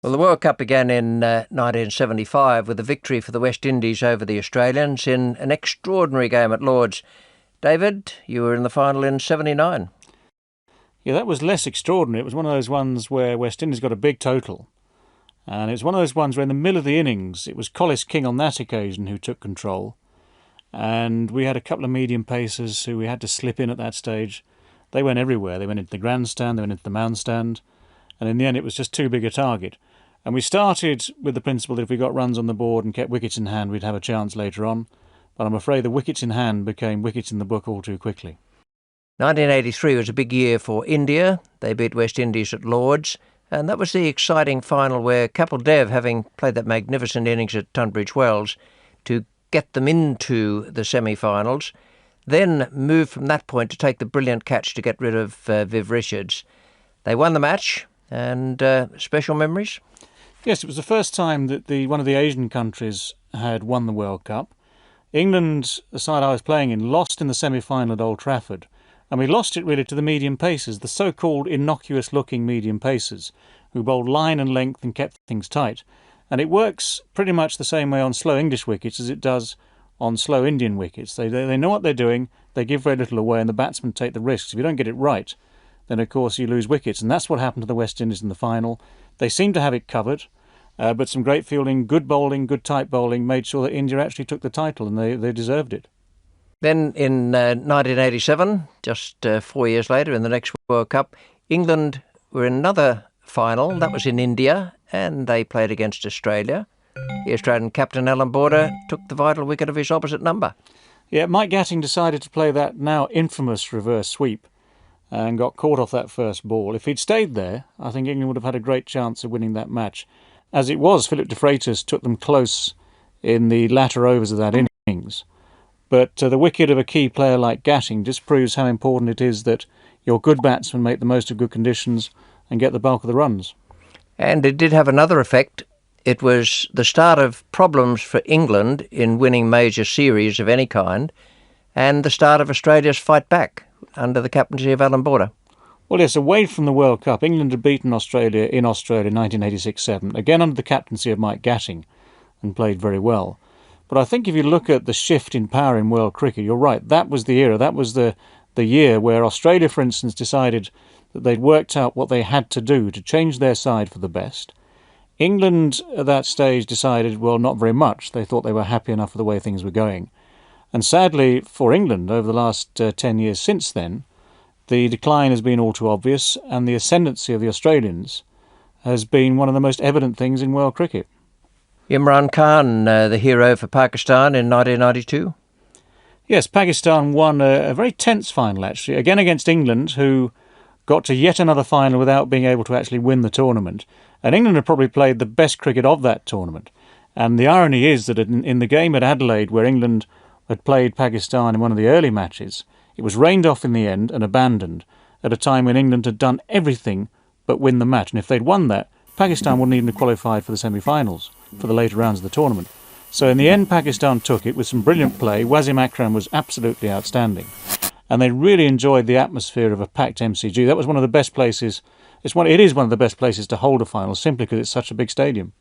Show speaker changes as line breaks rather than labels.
Well, the World Cup began in 1975 with a victory for the West Indies over the Australians in an extraordinary game at Lord's. David, you were in the final in 79.
Yeah, that was less extraordinary. It was one of those ones where West Indies got a big total. And it was one of those ones where in the middle of the innings, it was Collis King on that occasion who took control. And we had a couple of medium pacers who we had to slip in at that stage. They went everywhere. They went into the grandstand, they went into the mound stand. And in the end, it was just too big a target. And we started with the principle that if we got runs on the board and kept wickets in hand, we'd have a chance later on. But I'm afraid the wickets in hand became wickets in the book all too quickly.
1983 was a big year for India. They beat West Indies at Lord's. And that was the exciting final where Kapil Dev, having played that magnificent innings at Tunbridge Wells to get them into the semi-finals, then moved from that point to take the brilliant catch to get rid of Viv Richards. They won the match, and special memories?
Yes, it was the first time that one of the Asian countries had won the World Cup. England, the side I was playing in, lost in the semi-final at Old Trafford. And we lost it really to the medium pacers, the so-called innocuous-looking medium pacers, who bowled line and length and kept things tight. And it works pretty much the same way on slow English wickets as it does on slow Indian wickets. They know what they're doing, they give very little away, and the batsmen take the risks. If you don't get it right, then of course you lose wickets. And that's what happened to the West Indies in the final. They seemed to have it covered, but some great fielding, good bowling, good tight bowling made sure that India actually took the title, and they deserved it.
Then in 1987, just 4 years later in the next World Cup, England were in another final. That was in India, and they played against Australia. The Australian captain, Alan Border, took the vital wicket of his opposite number.
Yeah, Mike Gatting decided to play that now infamous reverse sweep and got caught off that first ball. If he'd stayed there, I think England would have had a great chance of winning that match. As it was, Philip de Freitas took them close in the latter overs of that innings. But the wicket of a key player like Gatting just proves how important it is that your good batsmen make the most of good conditions and get the bulk of the runs.
And it did have another effect. It was the start of problems for England in winning major series of any kind, and the start of Australia's fight back under the captaincy of Alan Border.
Well, yes, away from the World Cup, England had beaten Australia in Australia in 1986-7, again under the captaincy of Mike Gatting, and played very well. But I think if you look at the shift in power in world cricket, you're right, that was the era, that was the year where Australia, for instance, decided that they'd worked out what they had to do to change their side for the best. England at that stage decided, well, not very much. They thought they were happy enough with the way things were going. And sadly for England, over the last 10 years since then, the decline has been all too obvious, and the ascendancy of the Australians has been one of the most evident things in world cricket.
Imran Khan, the hero for Pakistan in 1992?
Yes, Pakistan won a very tense final, actually, again against England, who got to yet another final without being able to actually win the tournament. And England had probably played the best cricket of that tournament. And the irony is that in the game at Adelaide, where England had played Pakistan in one of the early matches, it was rained off in the end and abandoned at a time when England had done everything but win the match. And if they'd won that, Pakistan wouldn't even have qualified for the semi-finals, for the later rounds of the tournament. So in the end, Pakistan took it with some brilliant play. Wasim Akram was absolutely outstanding. And they really enjoyed the atmosphere of a packed MCG. That was one of the best places. It is one of the best places to hold a final, simply because it's such a big stadium.